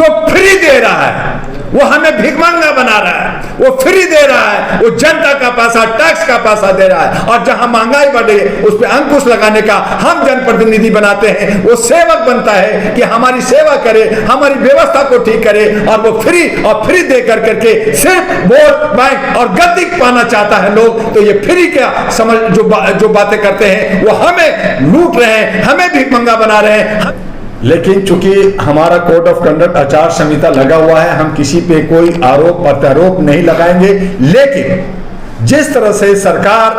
जो फ्री दे रहा है वो हमें भिखमंगा बना रहा है, वो फ्री दे रहा है, वो जनता का पैसा, टैक्स का पैसा दे रहा है। और जहां महंगाई बढ़े उस पर अंकुश लगाने का हम जनप्रतिनिधि बनाते हैं, वो सेवक बनता है कि हमारी सेवा करे, हमारी व्यवस्था को ठीक करे, और वो फ्री दे करके सिर्फ वोट बैंक और गद्दी पाना चाहता है लोग। तो ये फ्री क्या समझ जो बातें करते हैं वो हमें लूट रहे हैं, हमें भिखमंगा बना रहे हैं। लेकिन चूंकि हमारा कोड ऑफ कंडक्ट आचार संहिता लगा हुआ है, हम किसी पे कोई आरोप प्रत्यारोप नहीं लगाएंगे। लेकिन जिस तरह से सरकार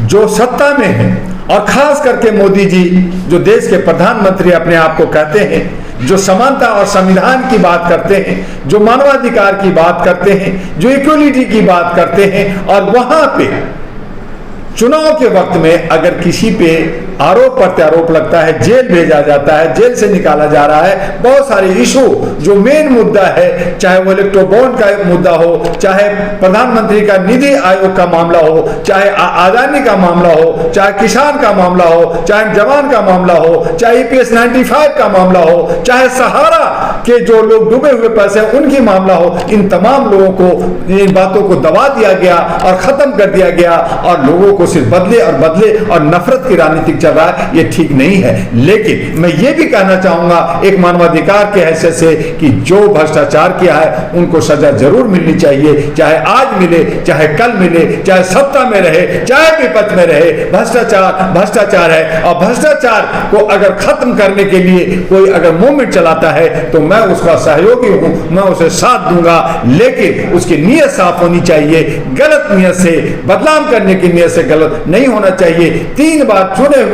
जो सत्ता में है, और खास करके मोदी जी जो देश के प्रधानमंत्री अपने आप को कहते हैं, जो समानता और संविधान की बात करते हैं, जो मानवाधिकार की बात करते हैं, जो इक्वलिटी की बात करते हैं, और वहां पे चुनाव के वक्त में अगर किसी पे आरोप प्रत्यारोप लगता है, जेल भेजा जाता है, जेल से निकाला जा रहा है, बहुत सारे इशू जो मेन मुद्दा है, चाहे वो इलेक्ट्रो बॉन्ड का मुद्दा हो, चाहे प्रधानमंत्री का निधि आयोग का मामला हो, चाहे आदानी का मामला हो, चाहे किसान का मामला हो, चाहे जवान का मामला हो, चाहे EPS 95 का मामला हो, चाहे सहारा के जो लोग डूबे हुए पैसे उनकी मामला हो, इन तमाम लोगों को इन बातों को दबा दिया गया और खत्म कर दिया गया, और लोगों को सिर्फ बदले और नफरत की राजनीति चल रहा है। ये ठीक नहीं है। लेकिन मैं ये भी कहना चाहूंगा एक मानवाधिकार के हैसियत से कि जो भ्रष्टाचार किया है उनको सजा जरूर मिलनी चाहिए, चाहे आज मिले, चाहे कल मिले, चाहे सत्ता में रहे, चाहे विपक्ष में रहे। भ्रष्टाचार है, और भ्रष्टाचार को अगर खत्म करने के लिए कोई अगर मूवमेंट चलाता है तो मैं उसका सहयोगी हूं, मैं उसे साथ दूंगा। लेकिन उसकी नीयत साफ होनी चाहिए, गलत नीयत से बदनाम करने की नीयत से गलत नहीं होना चाहिए। 3 बार चुने हुए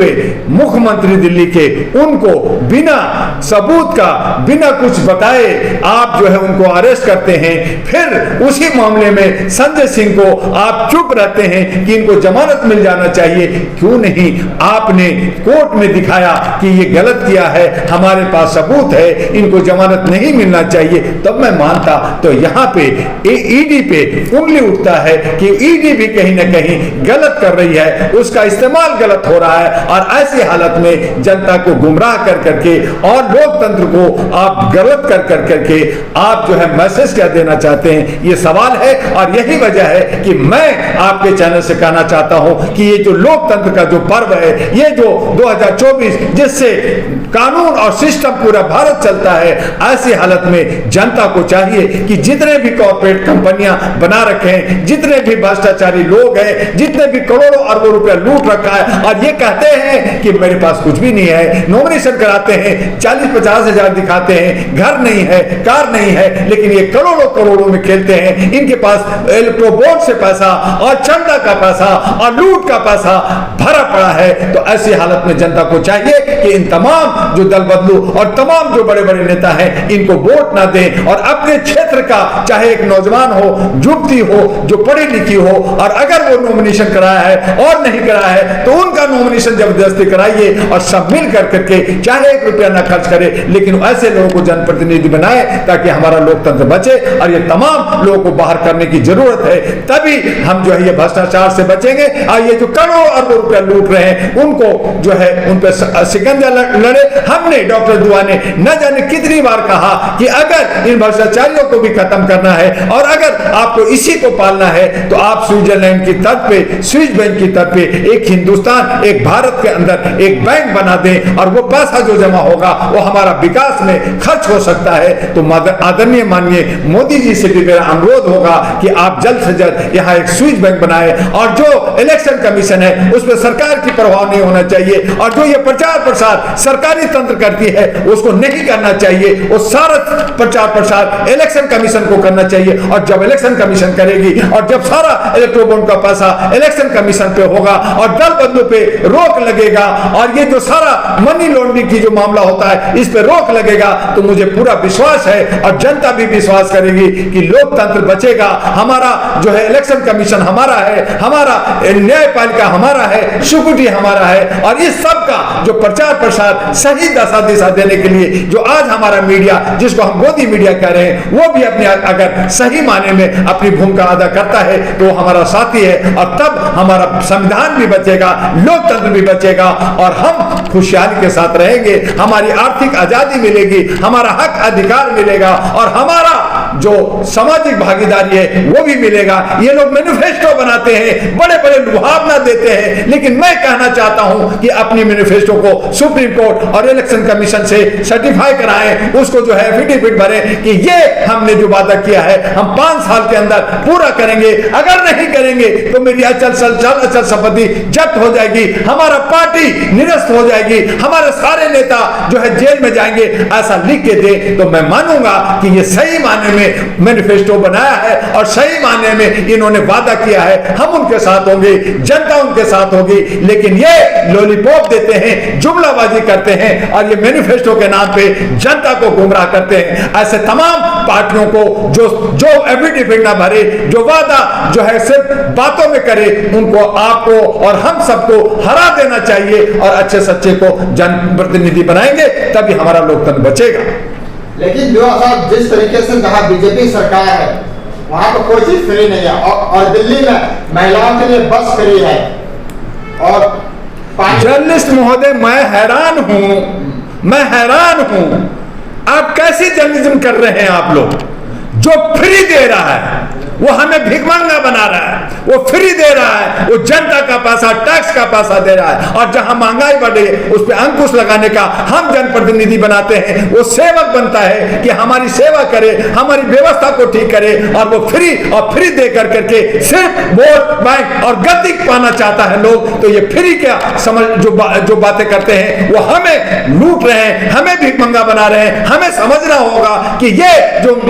मुख्यमंत्री दिल्ली के, उनको बिना सबूत का, बिना कुछ बताए आप जो है उनको अरेस्ट करते हैं। फिर उसी मामले में संजय सिंह को आप चुप रहते हैं कि इनको जमानत मिल जाना चाहिए। क्यों नहीं? आपने कोर्ट में दिखाया कि ये गलत किया है, हमारे पास सबूत है, इनको जमानत नहीं मिलना चाहिए, तब मैं मानता। तो यहाँ पे ईडी पे उंगली उठता है कि ईडी भी कहीं ना कहीं गलत कर रही है, उसका इस्तेमाल गलत हो रहा है। और ऐसी हालत में जनता को गुमराह कर करके और लोकतंत्र को आप गलत कर करके आप जो है मैसेज क्या देना चाहते हैं, ये सवाल है। और यही वजह है कि मैं आपके चैनल से कहना चाहता हूं कि ये जो लोकतंत्र का जो पर्व है, ये जो 2024 जिससे कानून और सिस्टम पूरा भारत चलता है, ऐसी हालत में जनता को चाहिए कि जितने भी कॉर्पोरेट कंपनियां बना रखे हैं, जितने भी भ्रष्टाचारी लोग हैं, जितने भी करोड़ों अरबों रुपया लूट रखा है, और ये कहते हैं कि मेरे पास कुछ भी नहीं है, नॉमिनेशन कराते हैं, 40-50 हजार दिखाते हैं, घर नहीं है, कार नहीं है, लेकिन ये करोड़ों में खेलते हैं। इनके पास इलेक्ट्रो बॉन्ड से पैसा और चंदा का पैसा और लूट का पैसा भरा पड़ा है। तो ऐसी हालत में जनता को चाहिए कि इन तमाम जो दल बदलू और तमाम जो बड़े बड़े नेता हैं, इनको वोट ना दें, और अपने क्षेत्र का चाहे एक नौजवान हो, युवती हो, जो पढ़ी लिखी हो, और अगर वो नॉमिनेशन कराया है और नहीं कराया है तो उनका नॉमिनेशन जबरदस्ती कराइए, और सब मिल करके चाहे 1 रुपया ना खर्च करे, लेकिन ऐसे लोगों को जनप्रतिनिधि बनाए ताकि हमारा लोकतंत्र बचे। और ये तमाम लोगों को बाहर करने की जरूरत है, तभी हम जो है ये भ्रष्टाचार से बचेंगे। और ये जो करोड़ों अरबों रुपया लूट रहे हैं, उनको जो है उन पर शिकंजा लड़े। हमने डॉक्टर दुआ ने न जाने कितनी बार कहा कि अगर इन भ्रष्टाचारियों को भी खत्म करना है और अगर आपको इसी को पालना है तो आप स्विट्जरलैंड की तर्ज पे, स्विस बैंक की तर्ज पे एक हिंदुस्तान, एक भारत के अंदर एक बैंक बना दें, और वो पैसा जो जमा होगा वो हमारा विकास में खर्च हो सकता है। तो आदरणीय माननीय मोदी जी से भी मेरा अनुरोध होगा कि आप जल्द से जल्द यहाँ एक स्विस बैंक बनाए, और जो इलेक्शन कमीशन है उस पर सरकार की प्रभाव नहीं होना चाहिए, और जो ये प्रचार प्रसार सरकारी तंत्र करती है उसको नहीं करना चाहिए। वो सारा प्रचार प्रसार इलेक्शन कमीशन को करना चाहिए, और जब इलेक्शन कमीशन करेगी और जब सारा इलेक्ट्रो बॉन्ड का पैसा इलेक्शन कमीशन पे होगा और दल बदलू पे रोक लगेगा, और ये जो सारा मनी लॉन्ड्रिंग की जो मामला होता है इस पे रोक लगेगा, तो मुझे पूरा विश्वास है और जनता भी विश्वास करेगी कि लोकतंत्र बचेगा। हमारा जो है इलेक्शन कमीशन हमारा है, हमारा न्यायपालिका हमारा है, सिक्योरिटी हमारा है, और इस सब का जो प्रचार प्रसार सही दशा दिशा देने के लिए जो आज हमारा मीडिया, जिसको हम गोदी मीडिया कह रहे हैं, वो भी अपने अगर सही माने में अपनी भूमिका अदा करता है तो वो हमारा साथी है, और तब हमारा संविधान भी बचेगा, लोकतंत्र भी बचेगा, और हम खुशहाली के साथ रहेंगे, हमारी आर्थिक आजादी मिलेगी, हमारा हक अधिकार मिलेगा, और हमारा जो सामाजिक भागीदारी है वो भी मिलेगा। ये लोग मैनिफेस्टो बनाते हैं, बड़े बड़े लुभावना देते हैं, लेकिन मैं कहना चाहता हूं कि अपनी मैनिफेस्टो को सुप्रीम कोर्ट और इलेक्शन कमीशन से सर्टिफाई कराएं, उसको जो है एफिडेविट भरें कि ये हमने जो वादा किया है हम 5 साल के अंदर पूरा करेंगे। अगर नहीं करेंगे तो मेरी अचल संपत्ति जब्त हो जाएगी, हमारा पार्टी निरस्त हो जाएगी, हमारे सारे नेता जो है जेल में जाएंगे। ऐसा लिख के दे तो मैं मानूंगा कि ये सही माने में मैनिफेस्टो बनाया है और सही माने में इन्होंने वादा किया है, हम उनके साथ होंगे, जनता उनके साथ होगी। लेकिन ये लॉलीपॉप देते हैं, जुमलाबाजी करते हैं, और ये मैनिफेस्टो के नाम पे जनता को गुमराह करते हैं। ऐसे तमाम पार्टियों को जो एफिडेविट ना भरे, जो वादा जो है सिर्फ बातों में करे, उनको, आपको और हम सबको हरा देना चाहिए, और अच्छे सच्चे को जनप्रतिनिधि बनाएंगे, तभी हमारा लोकतंत्र बचेगा। लेकिन जो जिस तरीके से जहां बीजेपी सरकार है वहां तो कोई चीज फ्री नहीं है, और दिल्ली में महिलाओं के लिए बस फ्री है। और जर्नलिस्ट महोदय, मैं हैरान हूं, आप कैसी जर्नलिज्म कर रहे हैं? आप लोग जो फ्री दे रहा है वो हमें भिखमंगा बना रहा है, वो फ्री दे रहा है, वो जनता का पैसा, टैक्स का पैसा दे रहा है, और जहां महंगाई बढ़े उस पर अंकुश लगाने का हम जनप्रतिनिधि बनाते हैं। वो सेवक बनता है कि हमारी सेवा करे, हमारी व्यवस्था को ठीक करे, और वो फ्री दे करके सिर्फ वोट बैंक और गद्दी पाना चाहता है लोग। तो ये फ्री क्या समझ जो बातें करते हैं वो हमें लूट रहे हैं, हमें भिखमंगा बना रहे हैं। हमें समझना होगा कि ये जो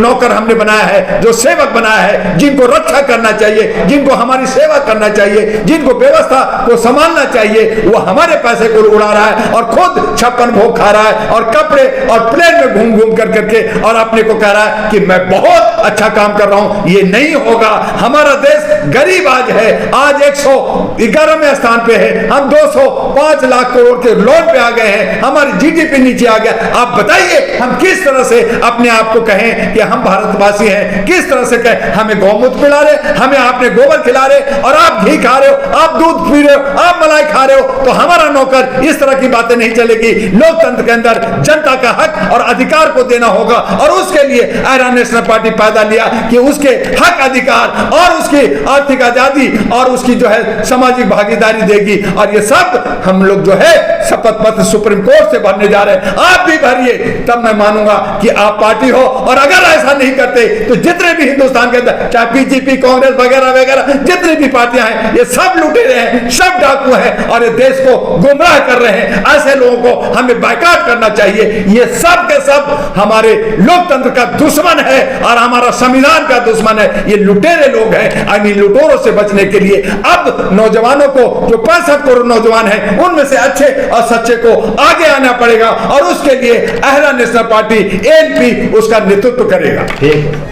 नौकर हमने बनाया है, जो सेवक बनाया है, जिनको रक्षा करना चाहिए, जिनको हमारी सेवा करना चाहिए, जिनको व्यवस्था को संभालना चाहिए, वो हमारे पैसे को उड़ा रहा है और खुद 56 भोग खा रहा है, और कपड़े और प्लेन में घूम करके और अपने को कह रहा है कि मैं बहुत अच्छा काम कर रहा हूं। ये नहीं होगा। हमारा देश गरीब आज है, आज 111वें स्थान पे है, हम 205 लाख करोड़ के लोन पे आ गए हैं, हमारी जीडीपी नीचे आ गया। आप बताइए हम किस तरह से अपने आप को कहें कि हम भारतवासी हैं? किस तरह से कहें? हमें गौमूत्र पिला रहे, हमें आपने गोबर खिला रहे, और आप घी खा रहे हो, आप दूध पी रहे हो, आप मलाई खा रहे हो, तो हमारा नौकर, इस तरह की बातें नहीं चलेगी। लोकतंत्र के अंदर जनता का हक और अधिकार को देना होगा, और उसके लिए आयरन नेशनल पार्टी पैदा लिया कि उसके हक अधिकार और उसकी आर्थिक आजादी और उसकी जो है सामाजिक भागीदारी देगी। और ये सब हम लोग जो है शपथ पत्र सुप्रीम कोर्ट से भरने जा रहे हैं। आप भी भरिए, तब मैं मानूंगा कि आप पार्टी हो। और अगर ऐसा नहीं करते तो जितने भी हिंदुस्तान के अंदर, चाहे बीजेपी, कांग्रेस वगैरह वगैरह जितनी भी पार्टियां हैं, ये सब लुटेरे हैं, सब डाकू हैं, और ये देश को गुमराह कर रहे हैं। ऐसे लोगों को हमें बायकॉट करना चाहिए। ये सब के सब हमारे लोकतंत्र का दुश्मन है और हमारा संविधान का दुश्मन है। ये लुटेरे लोग हैं। इन लुटेरों से बचने के लिए अब नौजवानों को, जो 65 करोड़ नौजवान हैं, उनमें से अच्छे और सच्चे को आगे आना पड़ेगा, और उसके लिए आयरन नेशनल पार्टी एनपी उसका नेतृत्व करेगा। ठीक है।